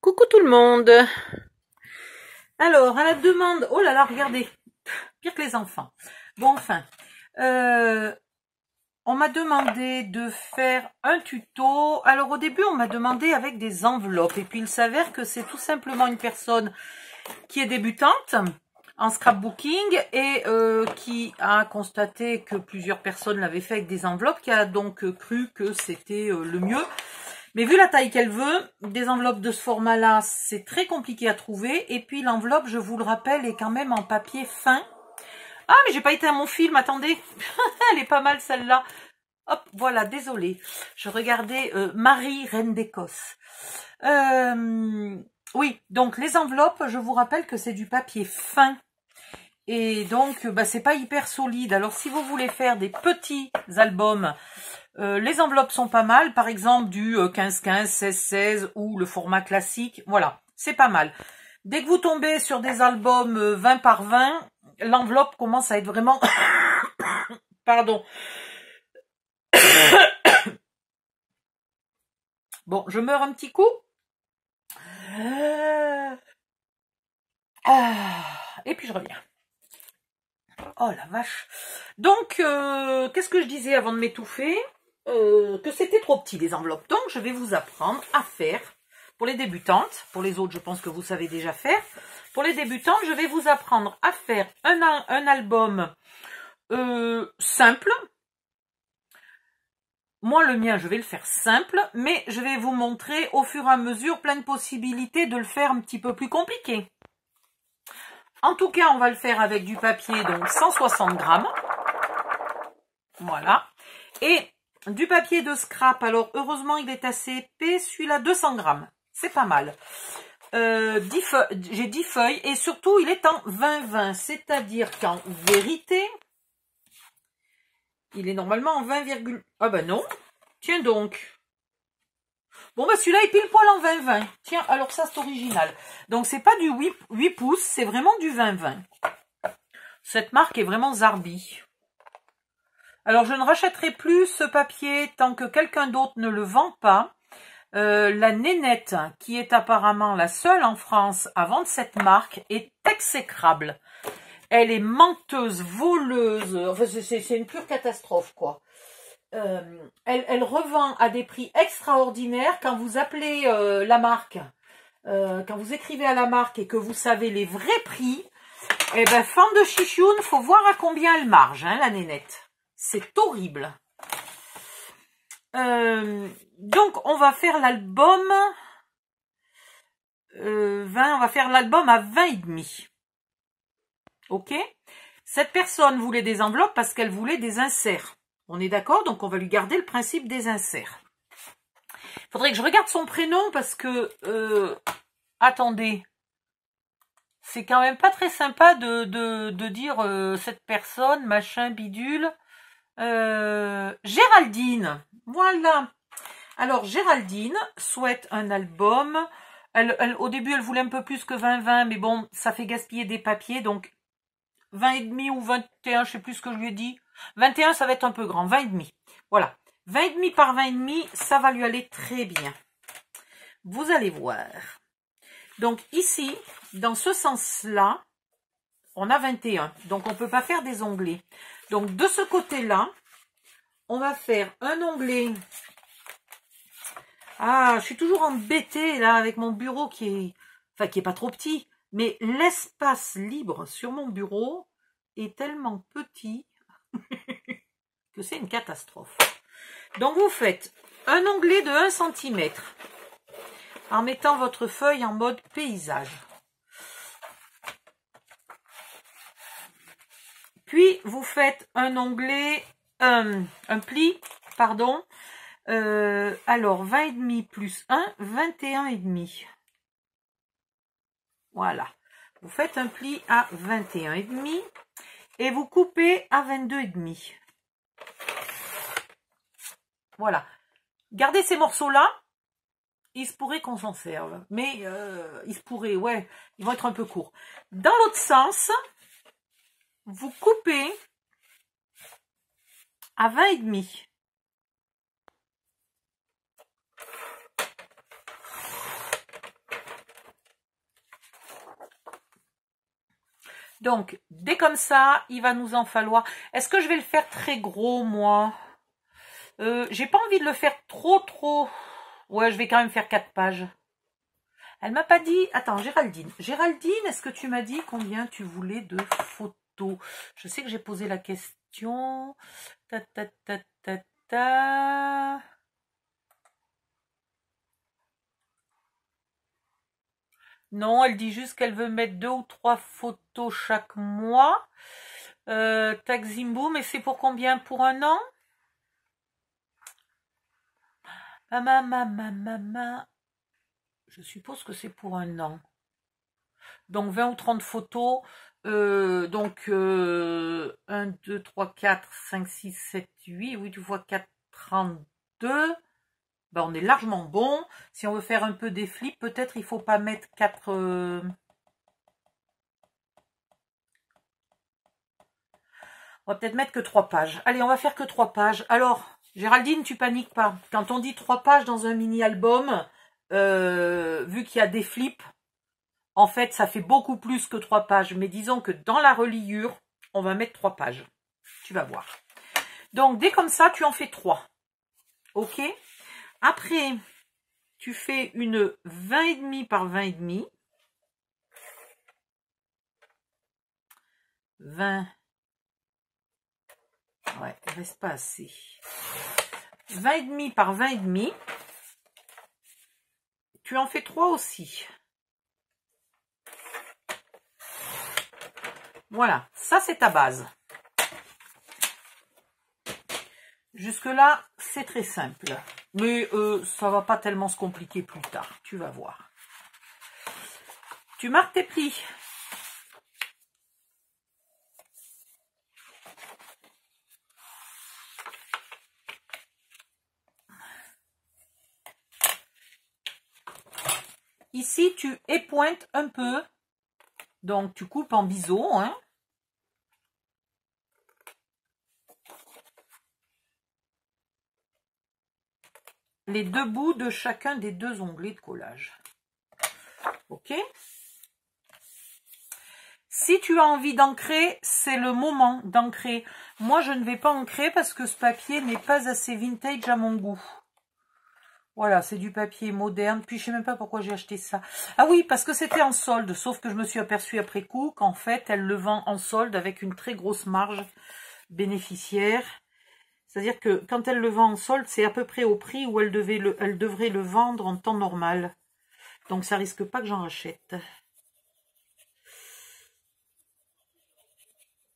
Coucou tout le monde. Alors, à la demande... Oh là là, regardez. Pire que les enfants. Bon, enfin. On m'a demandé de faire un tuto. Alors, au début, on m'a demandé avec des enveloppes. Et puis, il s'avère que c'est tout simplement une personne qui est débutante en scrapbooking et qui a constaté que plusieurs personnes l'avaient fait avec des enveloppes, qui a donc cru que c'était le mieux. Mais vu la taille qu'elle veut, des enveloppes de ce format-là, c'est très compliqué à trouver. Et puis l'enveloppe, je vous le rappelle, est quand même en papier fin. Ah, mais j'ai pas été à mon film, attendez. Elle est pas mal celle-là. Hop, voilà, désolée. Je regardais Marie, reine d'Écosse. Oui, donc les enveloppes, je vous rappelle que c'est du papier fin. Et donc, c'est pas hyper solide. Alors, si vous voulez faire des petits albums... les enveloppes sont pas mal, par exemple du 15-15, 16-16 ou le format classique, voilà, c'est pas mal. Dès que vous tombez sur des albums 20 par 20, l'enveloppe commence à être vraiment... Pardon. Bon, je meurs un petit coup. Et puis je reviens. Oh la vache. Donc, qu'est-ce que je disais avant de m'étouffer ? Que c'était trop petit les enveloppes. Donc, je vais vous apprendre à faire, pour les débutantes, pour les autres, je pense que vous savez déjà faire. Pour les débutantes, je vais vous apprendre à faire un album simple. Moi, le mien, je vais le faire simple, mais je vais vous montrer au fur et à mesure plein de possibilités de le faire un petit peu plus compliqué. En tout cas, on va le faire avec du papier, donc 160 grammes. Voilà. Et du papier de scrap, alors heureusement il est assez épais, celui-là 200 grammes, c'est pas mal. J'ai 10 feuilles et surtout il est en 20-20, c'est-à-dire qu'en vérité, il est normalement en 20, ah ben non, tiens donc. Bon celui-là est pile poil en 20-20, tiens, alors ça c'est original. Donc c'est pas du 8 pouces, c'est vraiment du 20-20. Cette marque est vraiment Zarbi. Alors, je ne rachèterai plus ce papier tant que quelqu'un d'autre ne le vend pas. La Nénette, qui est apparemment la seule en France à vendre cette marque, est exécrable. Elle est menteuse, voleuse. Enfin, c'est une pure catastrophe, quoi. Elle revend à des prix extraordinaires. Quand vous appelez la marque, quand vous écrivez à la marque et que vous savez les vrais prix, eh ben, fan de chichoune, faut voir à combien elle marge, hein, la Nénette. C'est horrible. Donc, on va faire l'album 20, on va faire l'album à 20,5. Ok? Cette personne voulait des enveloppes parce qu'elle voulait des inserts. On est d'accord? Donc, on va lui garder le principe des inserts. Il faudrait que je regarde son prénom parce que... attendez. C'est quand même pas très sympa de dire cette personne, machin, bidule... Géraldine, voilà. Alors Géraldine souhaite un album. Au début elle voulait un peu plus que 20-20, mais bon, ça fait gaspiller des papiers, donc 20,5 ou 21, je sais plus ce que je lui ai dit. 21, ça va être un peu grand, 20,5. Voilà, 20,5 par 20,5, ça va lui aller très bien. Vous allez voir. Donc ici, dans ce sens-là, on a 21, donc on ne peut pas faire des onglets. Donc, de ce côté-là, on va faire un onglet. Ah, je suis toujours embêtée, là, avec mon bureau qui est... Enfin, qui est pas trop petit. Mais l'espace libre sur mon bureau est tellement petit que c'est une catastrophe. Donc, vous faites un onglet de 1 cm en mettant votre feuille en mode paysage. Puis, vous faites un onglet, un pli, pardon. Alors, 20,5 plus 1, 21,5. Voilà. Vous faites un pli à 21,5 et vous coupez à 22,5. Voilà. Gardez ces morceaux-là. Il se pourrait qu'on s'en serve. Mais, il se pourrait, ouais. Ils vont être un peu courts. Dans l'autre sens... Vous coupez à 20,5. Donc, dès comme ça, il va nous en falloir... Est-ce que je vais le faire très gros, moi? J'ai pas envie de le faire trop... Ouais, je vais quand même faire 4 pages. Elle m'a pas dit... Attends, Géraldine. Géraldine, est-ce que tu m'as dit combien tu voulais de photos? Je sais que j'ai posé la question. Ta, ta, ta, ta, ta. Non, elle dit juste qu'elle veut mettre 2 ou 3 photos chaque mois. Taximbo, mais c'est pour combien? Pour un an? Maman. Je suppose que c'est pour un an. Donc 20 ou 30 photos. 1, 2, 3, 4, 5, 6, 7, 8. 8 fois 4, 32. Ben, on est largement bon. Si on veut faire un peu des flips, peut-être il faut pas mettre 4... On va peut-être mettre que 3 pages. Allez, on va faire que 3 pages. Alors, Géraldine, tu paniques pas. Quand on dit 3 pages dans un mini-album, vu qu'il y a des flips, en fait, ça fait beaucoup plus que 3 pages. Mais disons que dans la reliure, on va mettre 3 pages. Tu vas voir. Donc, dès comme ça, tu en fais 3. OK? Après, tu fais une 20,5 par 20,5. 20. Ouais, il reste pas assez. 20,5 par 20,5. Tu en fais 3 aussi. Voilà, ça c'est ta base. Jusque-là, c'est très simple. Mais ça va pas tellement se compliquer plus tard. Tu vas voir. Tu marques tes plis. Ici, tu épointes un peu. Donc, tu coupes en biseau, hein. Les 2 bouts de chacun des 2 onglets de collage. OK? Si tu as envie d'ancrer, c'est le moment d'ancrer. Moi, je ne vais pas ancrer parce que ce papier n'est pas assez vintage à mon goût. Voilà, c'est du papier moderne. Puis, je sais même pas pourquoi j'ai acheté ça. Ah oui, parce que c'était en solde. Sauf que je me suis aperçue après coup qu'en fait, elle le vend en solde avec une très grosse marge bénéficiaire. C'est-à-dire que quand elle le vend en solde, c'est à peu près au prix où elle devrait le vendre en temps normal. Donc, ça risque pas que j'en rachète.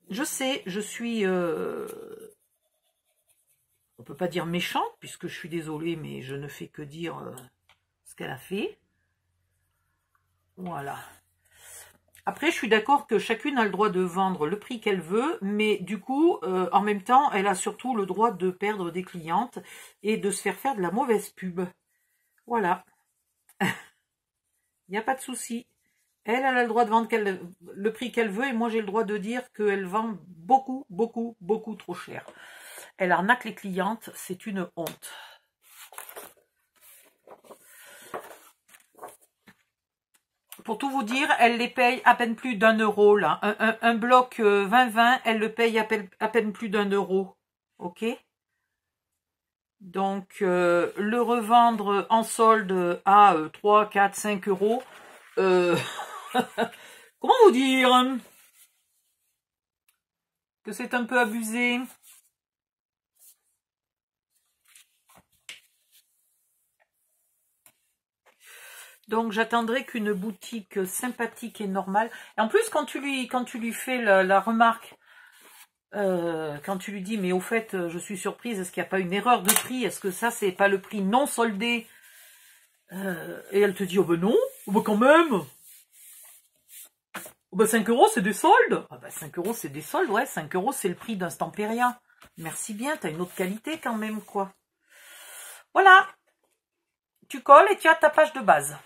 Je sais, je suis... on peut pas dire méchante, puisque je suis désolée, mais je ne fais que dire ce qu'elle a fait. Voilà. Après, je suis d'accord que chacune a le droit de vendre le prix qu'elle veut, mais du coup, en même temps, elle a surtout le droit de perdre des clientes et de se faire de la mauvaise pub. Voilà. Il n'y a pas de souci. Elle a le droit de vendre le prix qu'elle veut et moi j'ai le droit de dire qu'elle vend beaucoup trop cher. Elle arnaque les clientes, c'est une honte. Pour tout vous dire, elle les paye à peine plus d'1 euro là. Un bloc 20-20, elle le paye à peine plus d'1 euro. Ok? Donc le revendre en solde à 3, 4, 5 euros. Comment vous dire que c'est un peu abusé. Donc j'attendrai qu'une boutique sympathique et normale. Et en plus, quand tu lui fais la remarque, quand tu lui dis, mais au fait, je suis surprise, est-ce qu'il n'y a pas une erreur de prix? Est-ce que ça, c'est pas le prix non soldé? Et elle te dit, oh ben non, oh ben quand même. Oh ben 5 euros, c'est des soldes. Ah ben 5 euros, c'est des soldes, ouais, 5 euros, c'est le prix d'un Stampéria. Merci bien, t'as une autre qualité quand même, quoi. Voilà. Tu colles et tu as ta page de base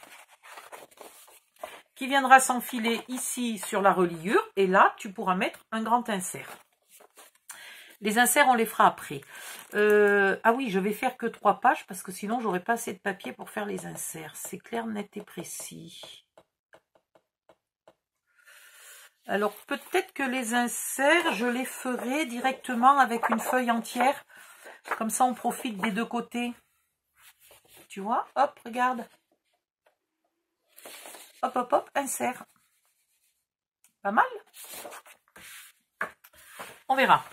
qui viendra s'enfiler ici sur la reliure. Et là, tu pourras mettre un grand insert. Les inserts, on les fera après. Ah oui, je vais faire que 3 pages parce que sinon, j'aurai pas assez de papier pour faire les inserts. C'est clair, net et précis. Alors peut-être que les inserts, je les ferai directement avec une feuille entière. Comme ça, on profite des deux côtés. Tu vois? Hop, regarde. Hop, hop, hop, insert. Pas mal? On verra.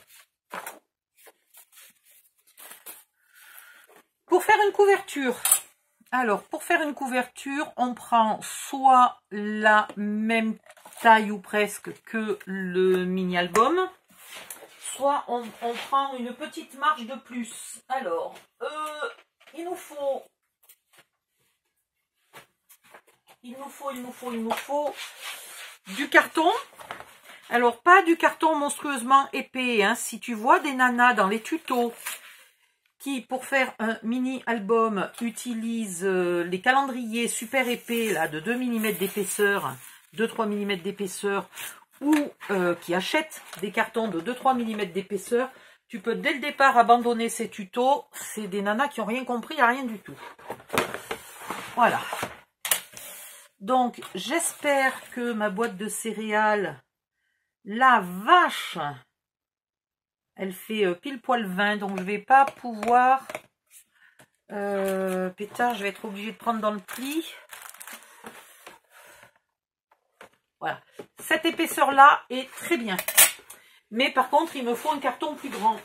Pour faire une couverture, alors pour faire une couverture, on prend soit la même taille ou presque que le mini-album, soit on prend une petite marge de plus. Alors, il nous faut du carton. Alors, pas du carton monstrueusement épais, hein. Si tu vois des nanas dans les tutos qui, pour faire un mini-album, utilisent les calendriers super épais, là, de 2 mm d'épaisseur, 2-3 mm d'épaisseur, ou qui achètent des cartons de 2-3 mm d'épaisseur, tu peux dès le départ abandonner ces tutos. C'est des nanas qui n'ont rien compris à rien du tout. Voilà. Donc, j'espère que ma boîte de céréales, la vache, elle fait pile poil 20, donc je vais pas pouvoir... pétard, je vais être obligée de prendre dans le pli. Voilà. Cette épaisseur-là est très bien. Mais par contre, il me faut un carton plus grand.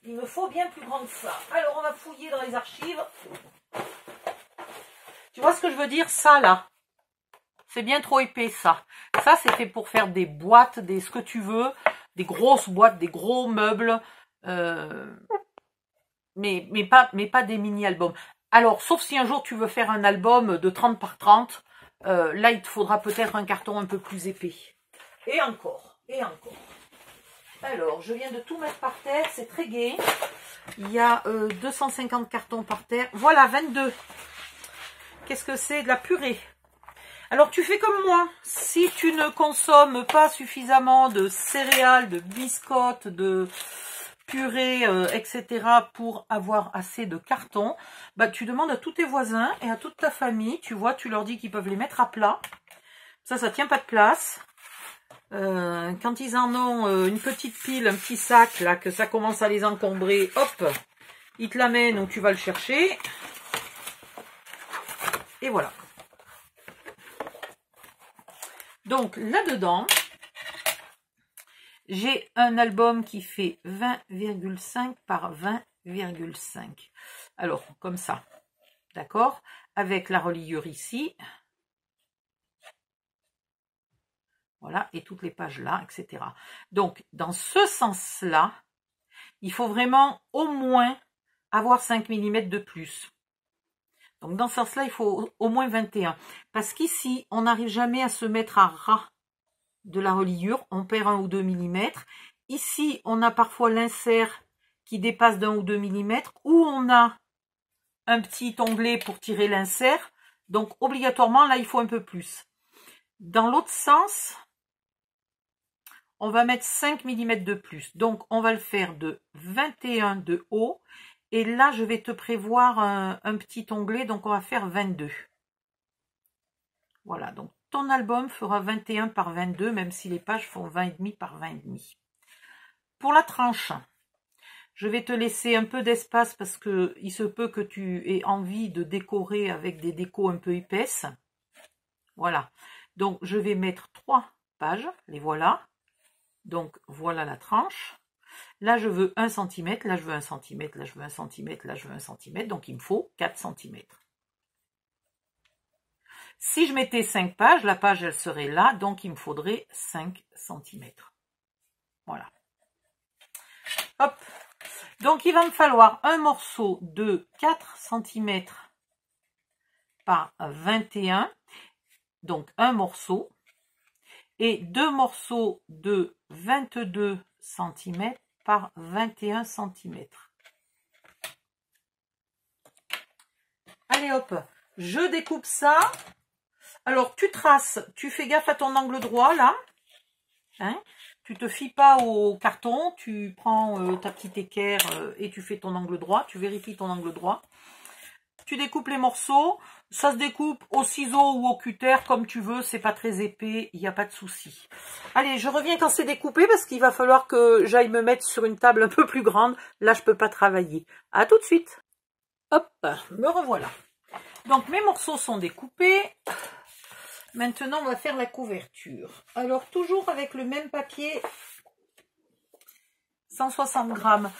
Il me faut bien plus grand que ça. Alors, on va fouiller dans les archives. Tu vois ce que je veux dire? Ça, là. C'est bien trop épais, ça. Ça, c'est fait pour faire des boîtes, des ce que tu veux. Des grosses boîtes, des gros meubles. Mais pas des mini-albums. Alors, sauf si un jour tu veux faire un album de 30 par 30. Là, il te faudra peut-être un carton un peu plus épais. Et encore. Et encore. Alors, je viens de tout mettre par terre. C'est très gai. Il y a 250 cartons par terre. Voilà, 22. Qu'est-ce que c'est? De la purée. Alors, tu fais comme moi. Si tu ne consommes pas suffisamment de céréales, de biscottes, de purée, etc. pour avoir assez de carton, bah, tu demandes à tous tes voisins et à toute ta famille. Tu vois, tu leur dis qu'ils peuvent les mettre à plat. Ça tient pas de place. Quand ils en ont une petite pile, un petit sac, là, que ça commence à les encombrer, hop, ils te l'amènent où tu vas le chercher. Et voilà. Donc, là-dedans, j'ai un album qui fait 20,5 par 20,5. Alors, comme ça, d'accord? Avec la reliure ici. Voilà, et toutes les pages là, etc. Donc, dans ce sens-là, il faut vraiment au moins avoir 5 mm de plus. Donc, dans ce sens-là, il faut au moins 21. Parce qu'ici, on n'arrive jamais à se mettre à ras de la reliure. On perd 1 ou 2 mm. Ici, on a parfois l'insert qui dépasse d'1 ou 2 mm. Ou on a un petit onglet pour tirer l'insert. Donc, obligatoirement, là, il faut un peu plus. Dans l'autre sens, on va mettre 5 mm de plus. Donc, on va le faire de 21 de haut. Et là, je vais te prévoir un petit onglet. Donc, on va faire 22. Voilà. Donc, ton album fera 21 par 22, même si les pages font 20,5 par 20,5. Pour la tranche, je vais te laisser un peu d'espace parce que il se peut que tu aies envie de décorer avec des décos un peu épaisses. Voilà. Donc, je vais mettre 3 pages. Les voilà. Donc, voilà la tranche. Là, je veux 1 cm. Là, je veux 1 cm. Là, je veux 1 cm. Là, je veux 1 cm. Donc, il me faut 4 cm. Si je mettais 5 pages, la page, elle serait là. Donc, il me faudrait 5 cm. Voilà. Hop. Donc, il va me falloir un morceau de 4 cm par 21. Donc, un morceau. Et 2 morceaux de 22 cm par 21 cm. Allez hop, je découpe ça. Alors tu traces, tu fais gaffe à ton angle droit là. Hein, tu te fies pas au carton, tu prends ta petite équerre et tu fais ton angle droit. Tu vérifies ton angle droit. tu découpes les morceaux. Ça se découpe au ciseau ou au cutter, comme tu veux. C'est pas très épais, il n'y a pas de souci. Allez, je reviens quand c'est découpé, parce qu'il va falloir que j'aille me mettre sur une table un peu plus grande. Là, je peux pas travailler. À tout de suite. Hop, me revoilà. Donc, mes morceaux sont découpés. Maintenant, on va faire la couverture. Alors, toujours avec le même papier, 160 grammes.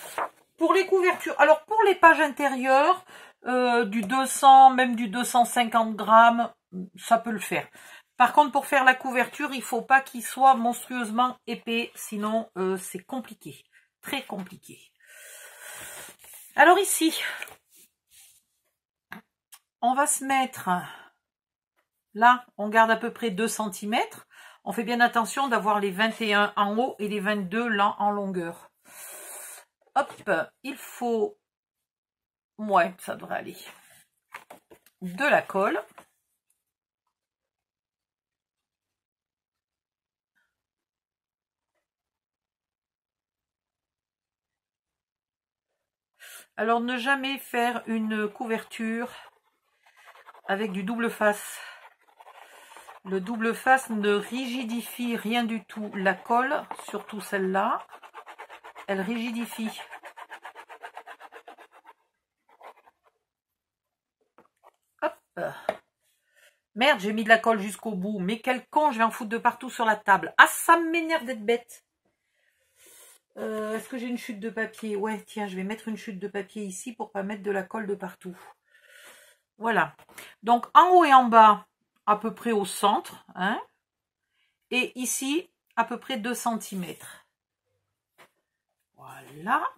Pour les couvertures, alors pour les pages intérieures, du 200, même du 250 grammes, ça peut le faire. Par contre, pour faire la couverture, il ne faut pas qu'il soit monstrueusement épais, sinon c'est compliqué, très compliqué. Alors ici, on va se mettre, là, on garde à peu près 2 cm. On fait bien attention d'avoir les 21 en haut et les 22 là en longueur. Hop, il faut, ouais, ça devrait aller, de la colle. Alors, ne jamais faire une couverture avec du double face. Le double face ne rigidifie rien du tout la colle, surtout celle-là. Elle rigidifie. Hop. Merde, j'ai mis de la colle jusqu'au bout. Mais quel con, je vais en foutre de partout sur la table. Ah, ça m'énerve d'être bête. Est-ce que j'ai une chute de papier? Ouais, tiens, je vais mettre une chute de papier ici pour pas mettre de la colle de partout. Voilà. Donc, en haut et en bas, à peu près au centre. Hein, et ici, à peu près 2 cm. Voilà.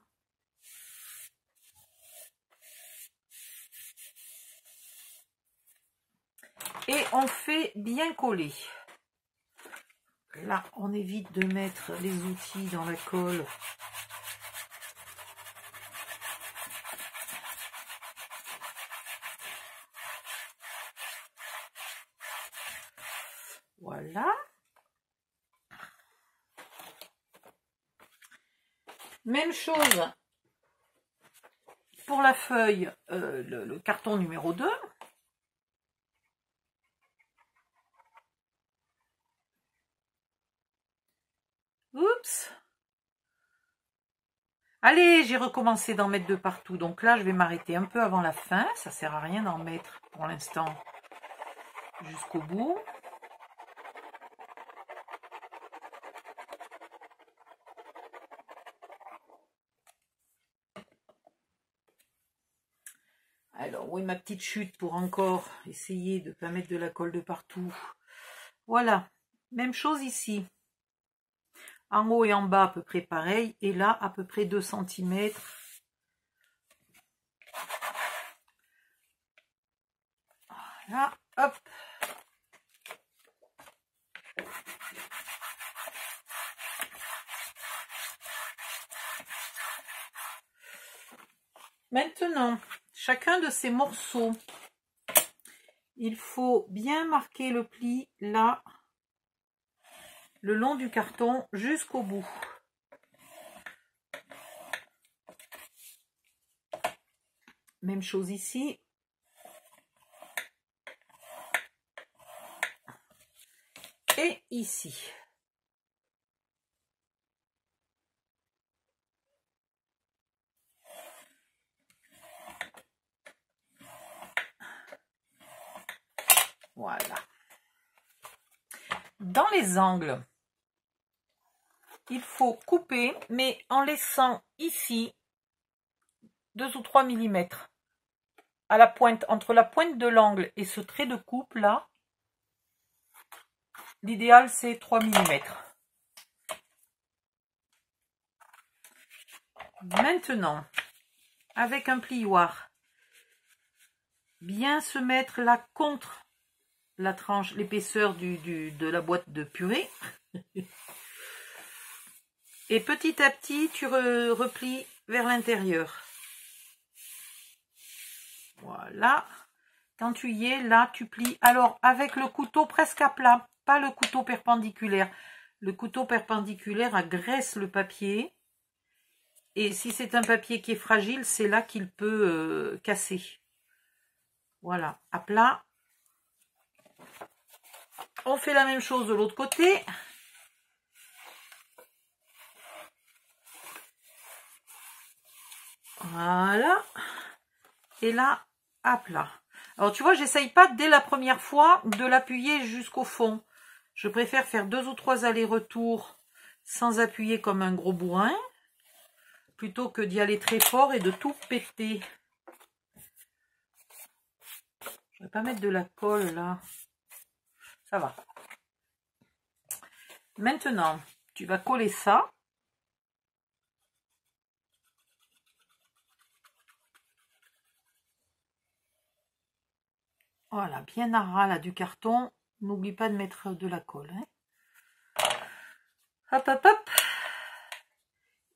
Et on fait bien coller. Là, on évite de mettre les outils dans la colle. Voilà. Même chose pour la feuille, le carton numéro 2. Oups. Allez, j'ai recommencé d'en mettre de partout. Donc là, je vais m'arrêter un peu avant la fin. Ça sert à rien d'en mettre pour l'instant jusqu'au bout. Alors, oui, ma petite chute pour encore essayer de ne pas mettre de la colle de partout. Voilà. Même chose ici. En haut et en bas, à peu près pareil. Et là, à peu près 2 cm. Voilà. Hop. Maintenant, chacun de ces morceaux, il faut bien marquer le pli là, le long du carton jusqu'au bout. Même chose ici. Et ici. Voilà. Dans les angles, il faut couper, mais en laissant ici 2 ou 3 mm à la pointe, entre la pointe de l'angle et ce trait de coupe là. L'idéal c'est 3 mm. Maintenant, avec un plioir, bien se mettre là contre la tranche, l'épaisseur de la boîte de purée. Et petit à petit, tu replies vers l'intérieur. Voilà. Quand tu y es, là, tu plies. Alors, avec le couteau presque à plat, pas le couteau perpendiculaire. Le couteau perpendiculaire agresse le papier. Et si c'est un papier qui est fragile, c'est là qu'il peut casser. Voilà, à plat. On fait la même chose de l'autre côté. Voilà. Et là, à plat. Alors, tu vois, j'essaye pas dès la première fois de l'appuyer jusqu'au fond. Je préfère faire 2 ou 3 allers-retours sans appuyer comme un gros bourrin, plutôt que d'y aller très fort et de tout péter. Je vais pas mettre de la colle là. Ça va. Maintenant, tu vas coller ça. Voilà, bien à ras là du carton. N'oublie pas de mettre de la colle. Hein. Hop, hop, hop.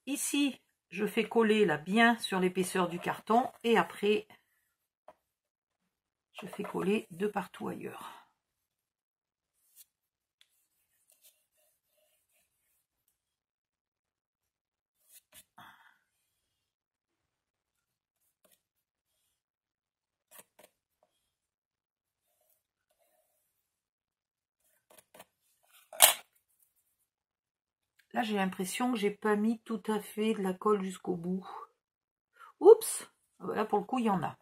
Ici, je fais coller là bien sur l'épaisseur du carton. Et après, je fais coller de partout ailleurs. Là, j'ai l'impression que j'ai pas mis tout à fait de la colle jusqu'au bout. Oups! Là, pour le coup, il y en a.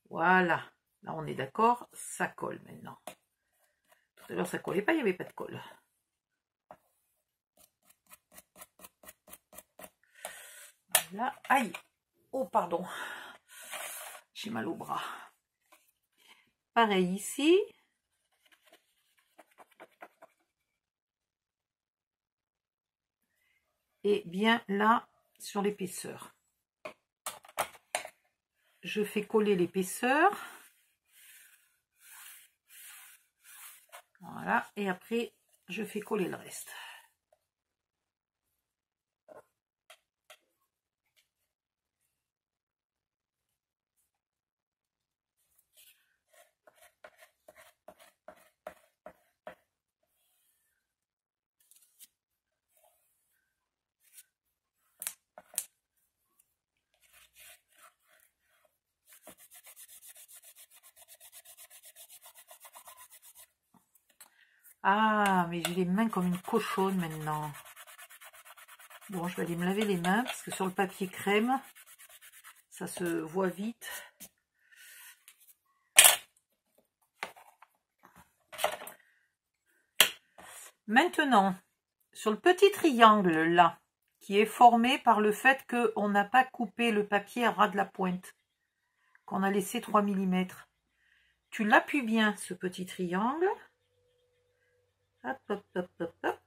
Voilà. Là, on est d'accord. Ça colle maintenant. Tout à l'heure, ça collait pas, il n'y avait pas de colle. Voilà. Aïe! Oh, pardon. J'ai mal au bras. Pareil ici. Et bien là, sur l'épaisseur. Je fais coller l'épaisseur. Voilà. Et après, je fais coller le reste. Ah, mais j'ai les mains comme une cochonne maintenant. Bon, je vais aller me laver les mains parce que sur le papier crème, ça se voit vite. Maintenant, sur le petit triangle là, qui est formé par le fait qu'on n'a pas coupé le papier à ras de la pointe, qu'on a laissé 3 mm, tu l'appuies bien, ce petit triangle. Hop, hop, hop, hop, hop.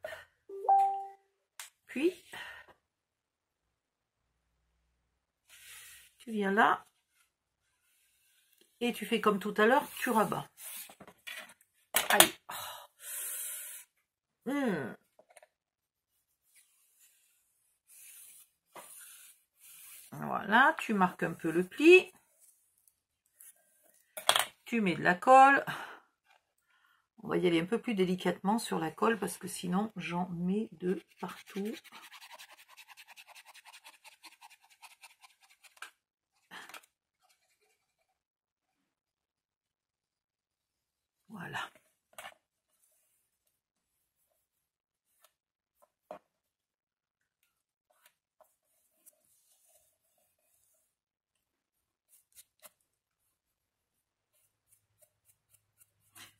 Puis, tu viens là, et tu fais comme tout à l'heure, tu rabats. Allez. Voilà, tu marques un peu le pli. Tu mets de la colle. On va y aller un peu plus délicatement sur la colle parce que sinon j'en mets de partout. Voilà.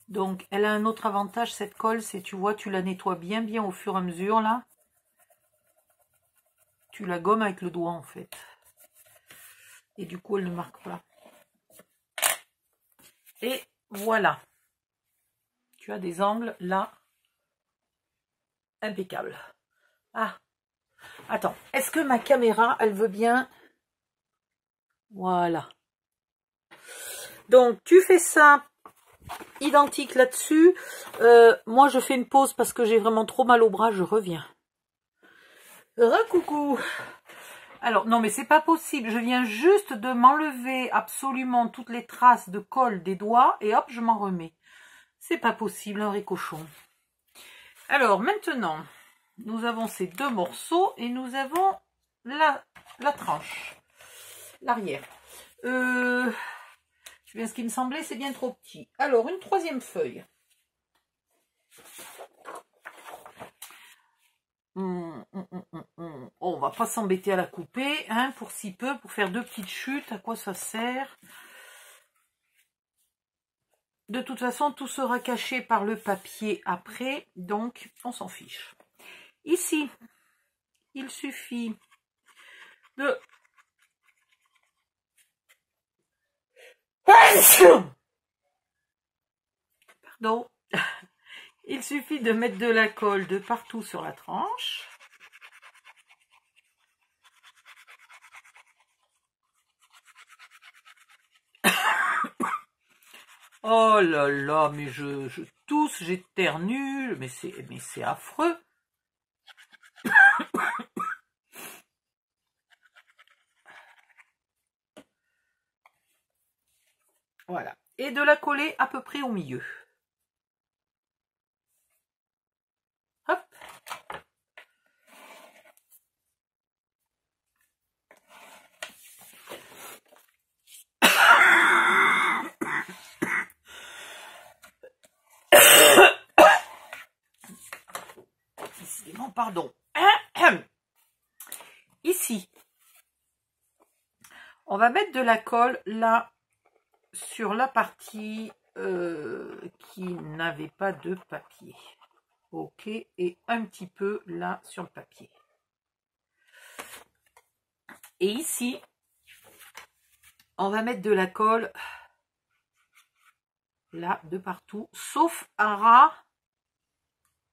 Donc, elle a un autre avantage, cette colle, c'est, tu vois, tu la nettoies bien au fur et à mesure, là. Tu la gommes avec le doigt, en fait. Et du coup, elle ne marque pas. Et voilà. Tu as des angles, là, impeccables. Ah, attends, est-ce que ma caméra, elle veut bien? Voilà. Donc, tu fais ça identique là-dessus. Moi, je fais une pause parce que j'ai vraiment trop mal au bras. Je reviens. Recoucou. Alors, non, mais c'est pas possible. Je viens juste de m'enlever absolument toutes les traces de colle des doigts et hop, je m'en remets. C'est pas possible, un récochon. Alors, maintenant, nous avons ces deux morceaux et nous avons la tranche. l'arrière. C'est bien ce qui me semblait, c'est bien trop petit. Alors, une troisième feuille. On va pas s'embêter à la couper, hein, pour si peu, pour faire deux petites chutes. À quoi ça sert? De toute façon, tout sera caché par le papier après, donc on s'en fiche. Ici, il suffit de... Pardon. Il suffit de mettre de la colle de partout sur la tranche. Oh là là, mais je tousse, j'éternue, mais c'est affreux. Voilà. Et de la coller à peu près au milieu. Hop. Décidément, pardon. Ici, on va mettre de la colle là sur la partie qui n'avait pas de papier. Ok, et un petit peu là sur le papier. Et ici, on va mettre de la colle là de partout, sauf à ras.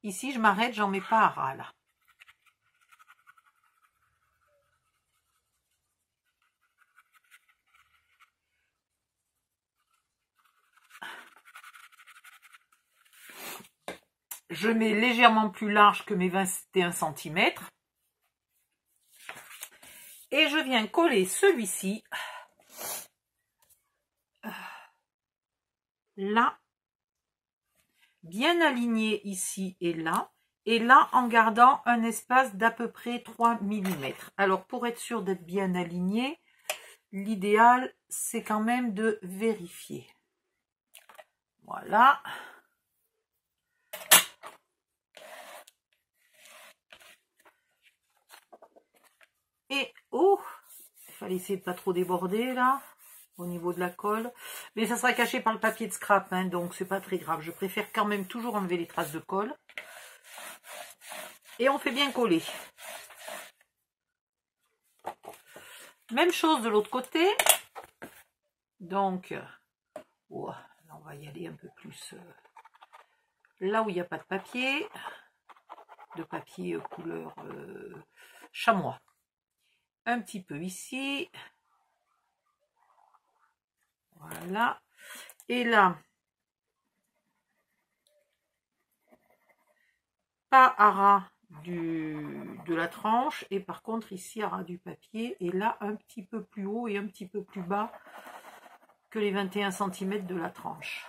Ici, je m'arrête, j'en mets pas à ras là. Je mets légèrement plus large que mes 21 cm. Et je viens coller celui-ci là, bien aligné ici et là en gardant un espace d'à peu près 3 mm. Alors pour être sûr d'être bien aligné, l'idéal c'est quand même de vérifier. Voilà. Et oh, il fallait essayer de pas trop déborder là au niveau de la colle, mais ça sera caché par le papier de scrap, hein, donc c'est pas très grave. Je préfère quand même toujours enlever les traces de colle. Et on fait bien coller. Même chose de l'autre côté. Donc, oh, là on va y aller un peu plus là où il n'y a pas de papier couleur chamois. Un petit peu ici. Voilà. Et là, pas à ras de la tranche. Et par contre, ici, à ras du papier. Et là, un petit peu plus haut et un petit peu plus bas que les 21 cm de la tranche.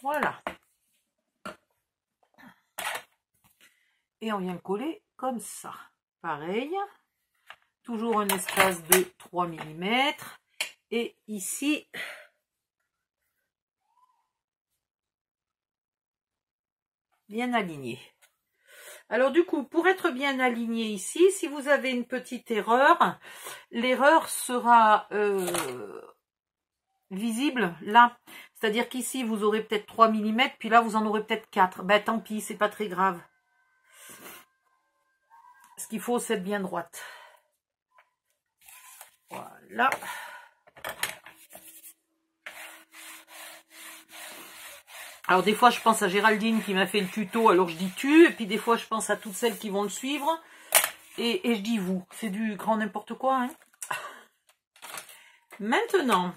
Voilà. Et on vient coller comme ça. Pareil. Toujours un espace de 3 mm. Et ici, bien aligné. Alors du coup, pour être bien aligné ici, si vous avez une petite erreur, l'erreur sera visible là. C'est-à-dire qu'ici, vous aurez peut-être 3 mm, puis là, vous en aurez peut-être 4. Ben tant pis, c'est pas très grave. Ce qu'il faut, c'est être bien droite. Voilà. Alors des fois je pense à Géraldine qui m'a fait le tuto, alors je dis tu, et puis des fois je pense à toutes celles qui vont le suivre, et je dis vous. C'est du grand n'importe quoi, hein. Maintenant,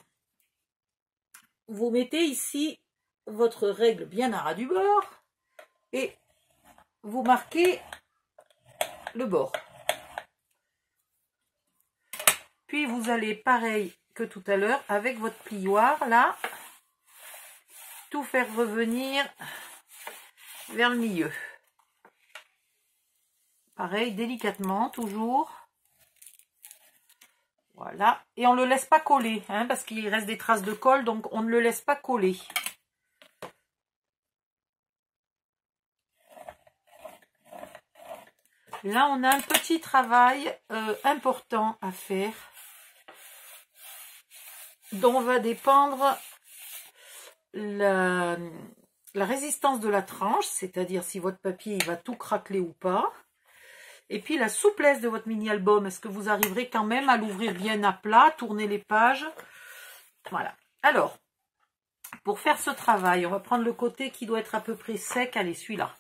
vous mettez ici votre règle bien à ras du bord, et vous marquez le bord. Puis vous allez, pareil que tout à l'heure, avec votre plioir, là, tout faire revenir vers le milieu. Pareil, délicatement, toujours. Voilà. Et on ne le laisse pas coller, hein, parce qu'il reste des traces de colle, donc on ne le laisse pas coller. Là, on a un petit travail important à faire, dont va dépendre la résistance de la tranche, c'est-à-dire si votre papier il va tout craqueler ou pas. Et puis la souplesse de votre mini-album, est-ce que vous arriverez quand même à l'ouvrir bien à plat, tourner les pages? Voilà. Alors, pour faire ce travail, on va prendre le côté qui doit être à peu près sec. Allez, celui-là.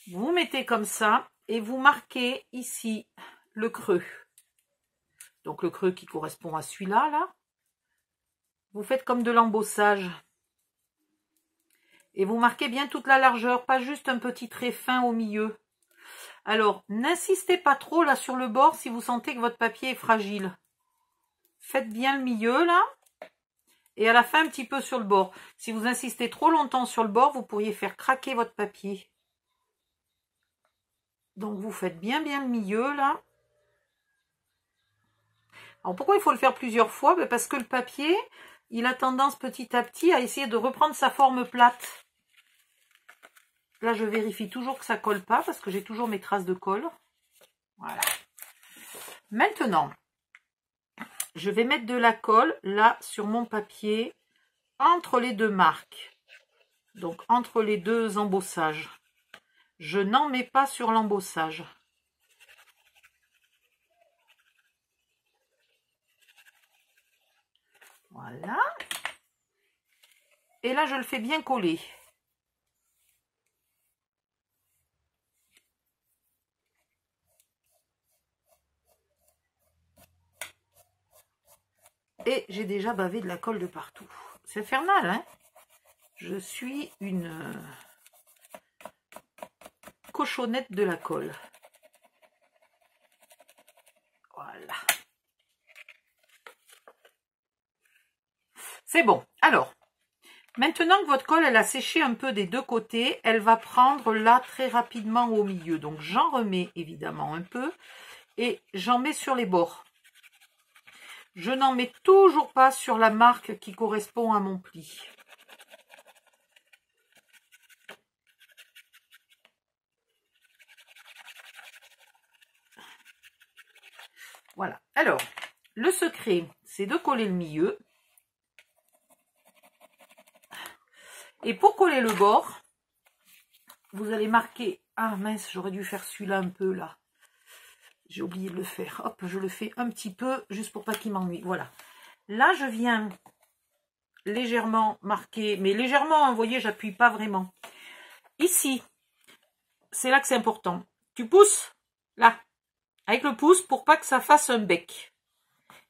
Vous mettez comme ça et vous marquez ici le creux. Donc le creux qui correspond à celui-là, là. Vous faites comme de l'embossage. Et vous marquez bien toute la largeur, pas juste un petit trait fin au milieu. Alors, n'insistez pas trop là sur le bord si vous sentez que votre papier est fragile. Faites bien le milieu là. Et à la fin, un petit peu sur le bord. Si vous insistez trop longtemps sur le bord, vous pourriez faire craquer votre papier. Donc, vous faites bien le milieu là. Alors, pourquoi il faut le faire plusieurs fois? Parce que le papier, il a tendance petit à petit à essayer de reprendre sa forme plate. Là, je vérifie toujours que ça ne colle pas parce que j'ai toujours mes traces de colle. Voilà. Maintenant, je vais mettre de la colle là sur mon papier entre les deux marques. Donc, entre les deux embossages. Je n'en mets pas sur l'embossage. Voilà. Et là, je le fais bien coller. Et j'ai déjà bavé de la colle de partout. C'est infernal, hein? Je suis une cochonnette de la colle. Voilà. C'est bon. Alors, maintenant que votre colle, elle a séché un peu des deux côtés, elle va prendre là très rapidement au milieu. Donc, j'en remets évidemment un peu et j'en mets sur les bords. Je n'en mets toujours pas sur la marque qui correspond à mon pli. Voilà. Alors, le secret, c'est de coller le milieu. Et pour coller le bord, vous allez marquer... Ah mince, j'aurais dû faire celui-là un peu là. J'ai oublié de le faire. Hop, je le fais un petit peu, juste pour pas qu'il m'ennuie. Voilà. Là, je viens légèrement marquer, mais légèrement, hein, vous voyez, j'appuie pas vraiment. Ici, c'est là que c'est important. Tu pousses, là, avec le pouce, pour pas que ça fasse un bec.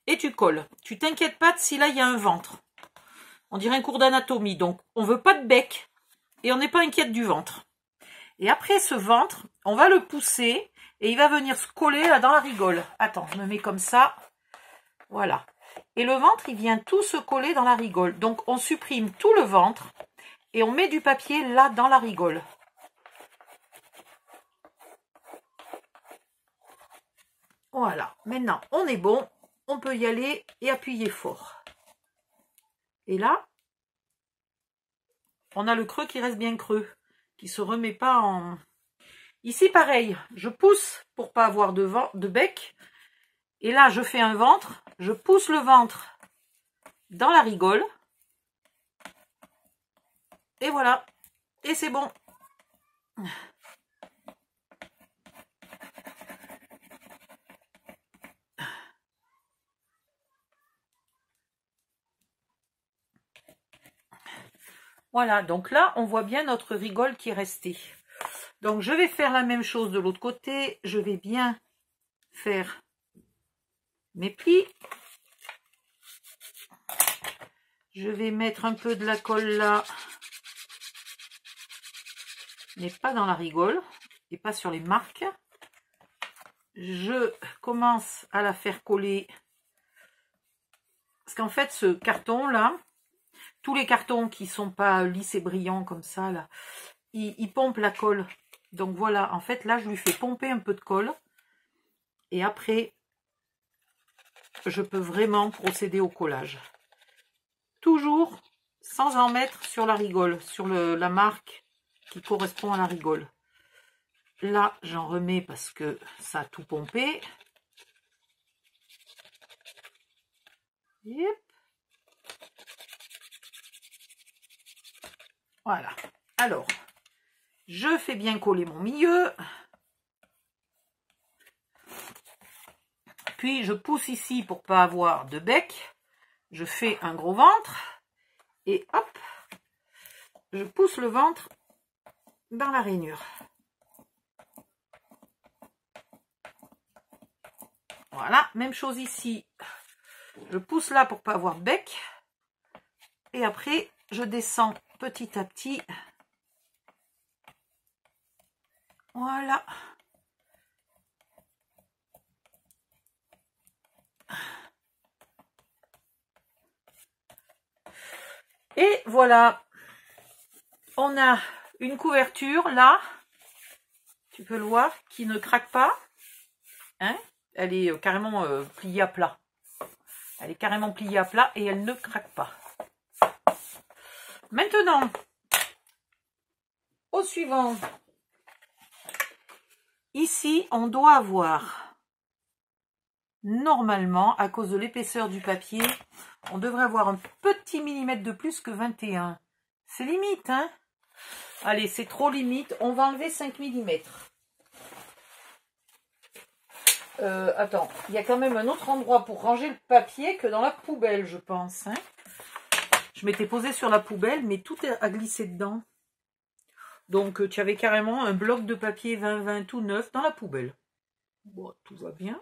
Et tu colles. Tu t'inquiètes pas de si là, il y a un ventre. On dirait un cours d'anatomie, donc on veut pas de bec, et on n'est pas inquiète du ventre. Et après ce ventre, on va le pousser, et il va venir se coller là dans la rigole. Attends, je me mets comme ça. Voilà. Et le ventre, il vient tout se coller dans la rigole. Donc, on supprime tout le ventre et on met du papier là dans la rigole. Voilà. Maintenant, on est bon. On peut y aller et appuyer fort. Et là, on a le creux qui reste bien creux, qui ne se remet pas en... Ici, pareil, je pousse pour pas avoir de bec. Et là, je fais un ventre. Je pousse le ventre dans la rigole. Et voilà. Et c'est bon. Voilà, donc là, on voit bien notre rigole qui est restée. Donc, je vais faire la même chose de l'autre côté. Je vais bien faire mes plis. Je vais mettre un peu de la colle là, mais pas dans la rigole et pas sur les marques. Je commence à la faire coller. Parce qu'en fait, ce carton là, tous les cartons qui sont pas lisses et brillants comme ça, là, ils pompent la colle. Donc voilà, en fait, là, je lui fais pomper un peu de colle. Et après, je peux vraiment procéder au collage. Toujours sans en mettre sur la rigole, sur la marque qui correspond à la rigole. Là, j'en remets parce que ça a tout pompé. Yep. Voilà. Alors, je fais bien coller mon milieu. Puis, je pousse ici pour pas avoir de bec. Je fais un gros ventre. Et hop, je pousse le ventre dans la rainure. Voilà, même chose ici. Je pousse là pour pas avoir de bec. Et après, je descends petit à petit. Voilà. Et voilà. On a une couverture là. Tu peux le voir, qui ne craque pas. Hein? Elle est carrément pliée à plat. Elle est carrément pliée à plat et elle ne craque pas. Maintenant, au suivant. Ici, on doit avoir, normalement, à cause de l'épaisseur du papier, on devrait avoir un petit millimètre de plus que 21. C'est limite, hein? Allez, c'est trop limite. On va enlever 5 mm. Attends, il y a quand même un autre endroit pour ranger le papier que dans la poubelle, je pense. Hein, je m'étais posée sur la poubelle, mais tout a glissé dedans. Donc, tu avais carrément un bloc de papier 20-20 tout neuf dans la poubelle. Bon, tout va bien.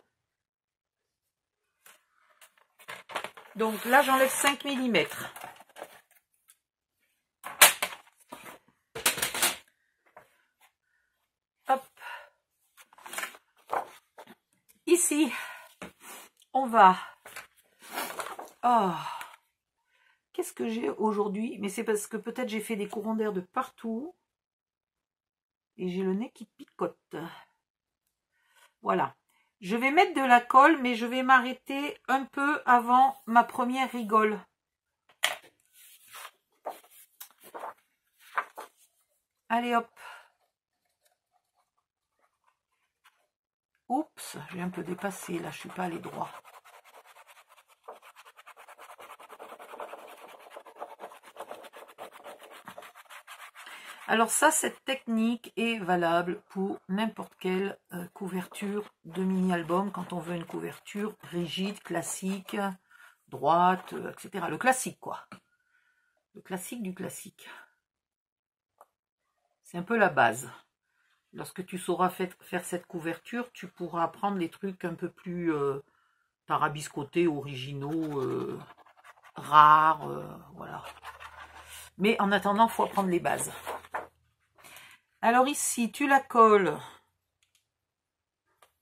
Donc là, j'enlève 5 mm. Hop. Ici, on va... Oh, qu'est-ce que j'ai aujourd'hui? Mais c'est parce que peut-être j'ai fait des courants d'air de partout. Et j'ai le nez qui picote. Voilà. Je vais mettre de la colle, mais je vais m'arrêter un peu avant ma première rigole. Allez hop. Oups, j'ai un peu dépassé, là, je suis pas allée droit. Alors ça, cette technique est valable pour n'importe quelle couverture de mini-album, quand on veut une couverture rigide, classique, droite, etc. Le classique, quoi. Le classique du classique. C'est un peu la base. Lorsque tu sauras faire cette couverture, tu pourras prendre les trucs un peu plus tarabiscotés, originaux, rares, voilà. Mais en attendant, il faut apprendre les bases. Alors ici, tu la colles.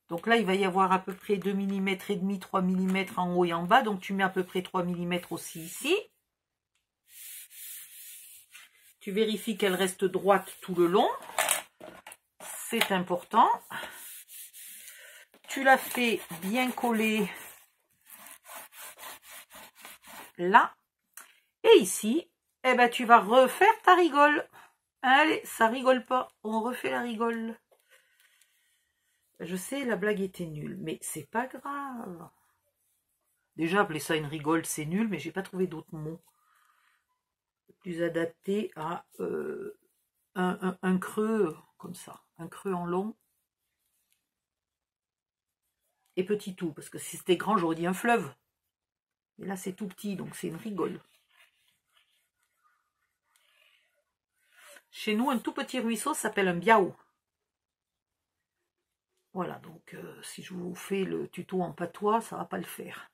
Donc là, il va y avoir à peu près 2 mm et demi, 3 mm en haut et en bas. Donc tu mets à peu près 3 mm aussi ici. Tu vérifies qu'elle reste droite tout le long. C'est important. Tu la fais bien coller là. Et ici, eh ben, tu vas refaire ta rigole. Allez, ça rigole pas. On refait la rigole. Je sais, la blague était nulle, mais c'est pas grave. Déjà, appeler ça une rigole, c'est nul, mais j'ai pas trouvé d'autres mots plus adaptés à un creux comme ça. Un creux en long. Et petit tout, parce que si c'était grand, j'aurais dit un fleuve. Mais là, c'est tout petit, donc c'est une rigole. Chez nous, un tout petit ruisseau s'appelle un biao. Voilà, donc si je vous fais le tuto en patois, ça va pas le faire.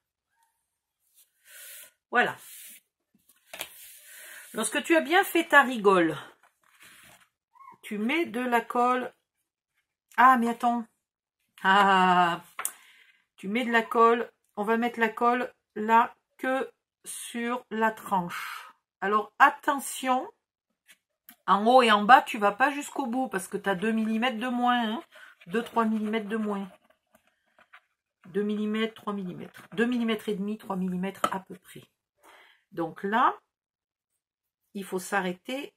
Voilà. Lorsque tu as bien fait ta rigole, tu mets de la colle. Ah, mais attends. Ah, tu mets de la colle. On va mettre la colle là que sur la tranche. Alors, attention. En haut et en bas, tu vas pas jusqu'au bout parce que tu as 2 mm de moins. Hein, 2-3 mm de moins. 2 mm, 3 mm. 2 mm et demi, 3 mm à peu près. Donc là, il faut s'arrêter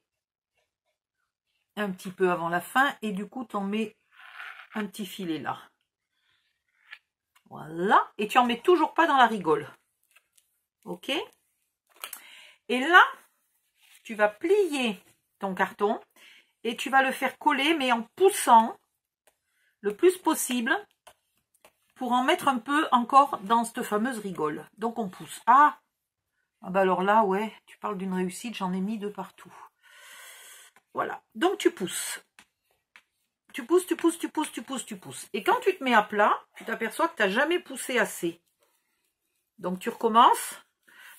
un petit peu avant la fin et du coup, tu en mets un petit filet là. Voilà. Et tu en mets toujours pas dans la rigole. Ok? Et là, tu vas plier ton carton et tu vas le faire coller, mais en poussant le plus possible pour en mettre un peu encore dans cette fameuse rigole. Donc on pousse. Ah bah alors là, ouais, tu parles d'une réussite, j'en ai mis de partout. Voilà, donc tu pousses. Tu pousses, tu pousses, tu pousses, tu pousses, tu pousses. Et quand tu te mets à plat, tu t'aperçois que tu n'as jamais poussé assez. Donc tu recommences.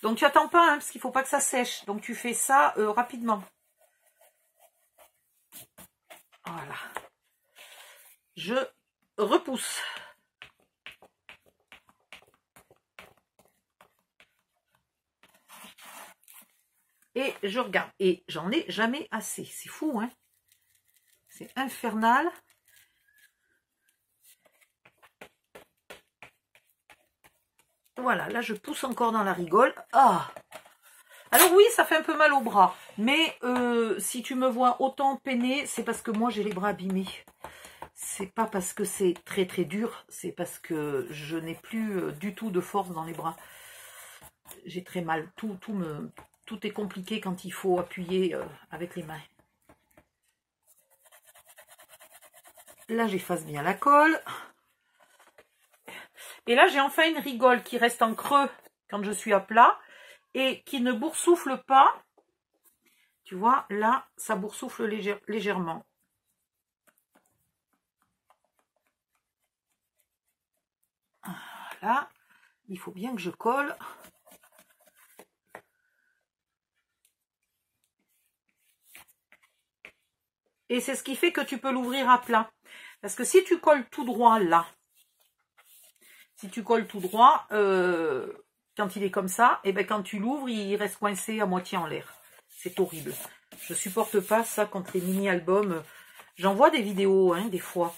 Donc tu attends pas, hein, parce qu'il ne faut pas que ça sèche. Donc tu fais ça rapidement. Voilà. Je repousse. Et je regarde. Et j'en ai jamais assez. C'est fou, hein? C'est infernal. Voilà, là je pousse encore dans la rigole. Ah! Alors oui, ça fait un peu mal au bras. Mais si tu me vois autant peiner, c'est parce que moi j'ai les bras abîmés. C'est pas parce que c'est très très dur, c'est parce que je n'ai plus du tout de force dans les bras. J'ai très mal. Tout est compliqué quand il faut appuyer avec les mains. Là, j'efface bien la colle. Et là, j'ai enfin une rigole qui reste en creux quand je suis à plat et qui ne boursoufle pas. Tu vois, là, ça boursoufle légèrement. Voilà. Il faut bien que je colle. Et c'est ce qui fait que tu peux l'ouvrir à plat. Parce que si tu colles tout droit là, si tu colles tout droit, quand il est comme ça, et ben quand tu l'ouvres, il reste coincé à moitié en l'air. C'est horrible. Je supporte pas ça contre les mini-albums. J'en vois des vidéos, hein, des fois.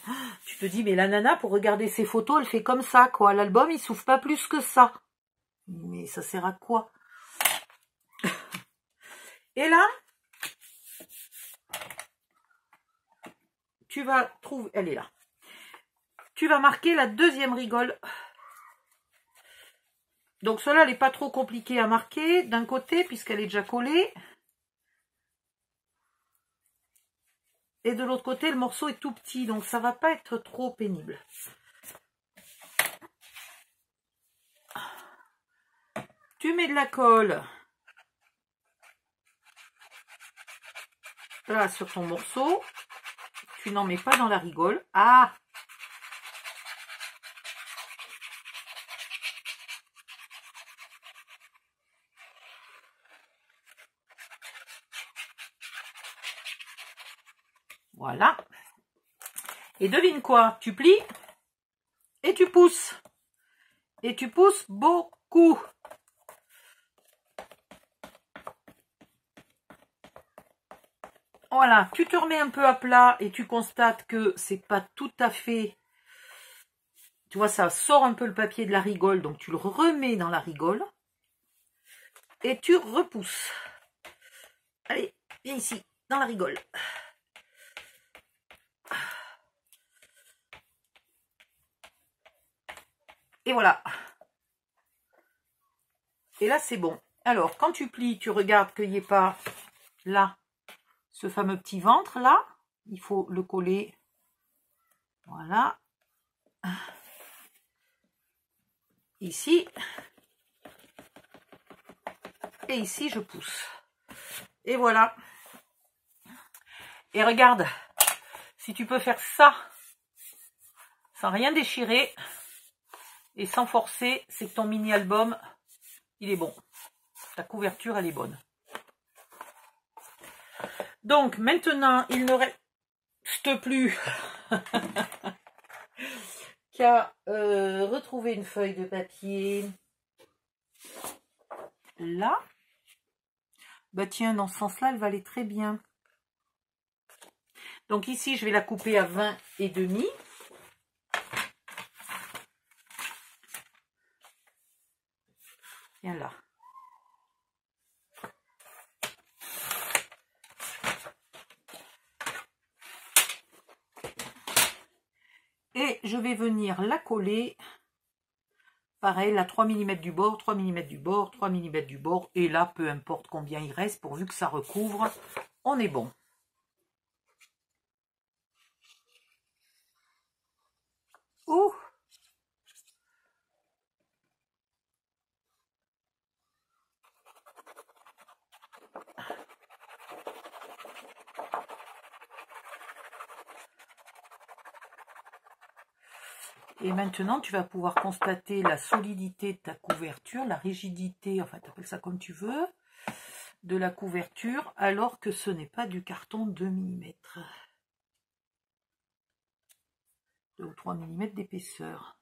Tu te dis, mais la nana, pour regarder ses photos, elle fait comme ça, quoi. L'album, il s'ouvre pas plus que ça. Mais ça sert à quoi? Et là, tu vas trouver... Elle est là. Tu vas marquer la deuxième rigole. Donc, celle-là, elle n'est pas trop compliquée à marquer d'un côté, puisqu'elle est déjà collée. Et de l'autre côté, le morceau est tout petit, donc ça va pas être trop pénible. Tu mets de la colle là sur ton morceau. Tu n'en mets pas dans la rigole. Ah! Voilà. Et devine quoi? Tu plies et tu pousses. Et tu pousses beaucoup. Voilà, tu te remets un peu à plat et tu constates que c'est pas tout à fait... Tu vois, ça sort un peu le papier de la rigole, donc tu le remets dans la rigole. Et tu repousses. Allez, viens ici, dans la rigole. Et voilà. Et là, c'est bon. Alors, quand tu plies, tu regardes qu'il n'y ait pas là, ce fameux petit ventre là. Il faut le coller. Voilà. Ici. Et ici, je pousse. Et voilà. Et regarde, si tu peux faire ça, sans rien déchirer, et sans forcer, c'est que ton mini-album, il est bon. Ta couverture, elle est bonne. Donc, maintenant, il ne reste plus qu'à retrouver une feuille de papier. Là. Bah tiens, dans ce sens-là, elle va aller très bien. Donc ici, je vais la couper à 20 et demi. Viens là. Et je vais venir la coller. Pareil, là, 3 mm du bord, 3 mm du bord, 3 mm du bord. Et là, peu importe combien il reste, pourvu que ça recouvre, on est bon. Ouh! Et maintenant, tu vas pouvoir constater la solidité de ta couverture, la rigidité, enfin, tu appelles ça comme tu veux, de la couverture, alors que ce n'est pas du carton 2 mm. 2 ou 3 mm d'épaisseur.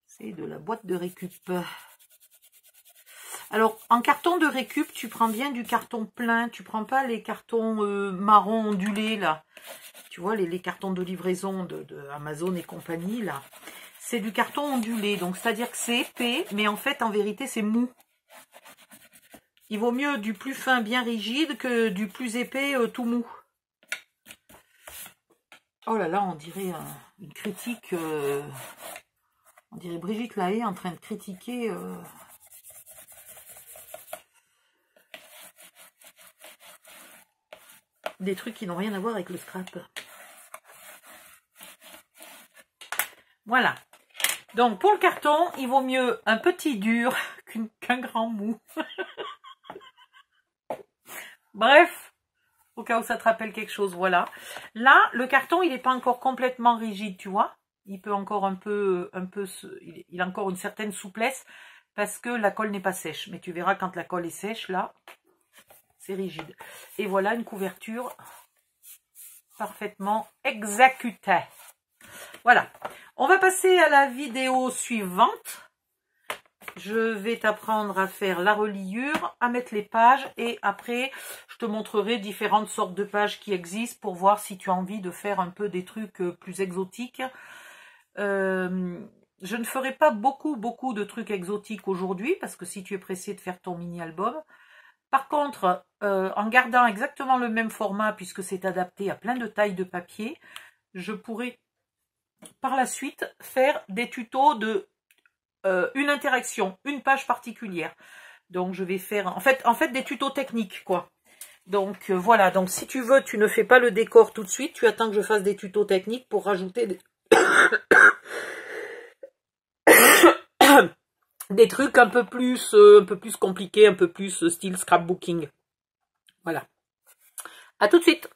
C'est de la boîte de récup. Alors, en carton de récup, tu prends bien du carton plein, tu prends pas les cartons marron ondulés, là. Tu vois, les cartons de livraison de Amazon et compagnie, là. C'est du carton ondulé, donc c'est-à-dire que c'est épais, mais en fait, en vérité, c'est mou. Il vaut mieux du plus fin, bien rigide, que du plus épais, tout mou. Oh là là, on dirait une critique... on dirait Brigitte Lahaie en train de critiquer... des trucs qui n'ont rien à voir avec le scrap. Voilà. Donc, pour le carton, il vaut mieux un petit dur qu'un grand mou. Bref, au cas où ça te rappelle quelque chose, voilà. Là, le carton, il n'est pas encore complètement rigide, tu vois. Il peut encore il a encore une certaine souplesse parce que la colle n'est pas sèche. Mais tu verras quand la colle est sèche, là, c'est rigide. Et voilà une couverture parfaitement exécutée. Voilà. On va passer à la vidéo suivante. Je vais t'apprendre à faire la reliure, à mettre les pages et après, je te montrerai différentes sortes de pages qui existent pour voir si tu as envie de faire un peu des trucs plus exotiques. Je ne ferai pas beaucoup de trucs exotiques aujourd'hui parce que si tu es pressé de faire ton mini-album. Par contre, en gardant exactement le même format puisque c'est adapté à plein de tailles de papier, je pourrai par la suite faire des tutos de une interaction, une page particulière. Donc je vais faire en fait des tutos techniques quoi. Donc voilà, donc si tu veux, tu ne fais pas le décor tout de suite, tu attends que je fasse des tutos techniques pour rajouter des, des trucs un peu plus compliqués, un peu plus style scrapbooking. Voilà. À tout de suite.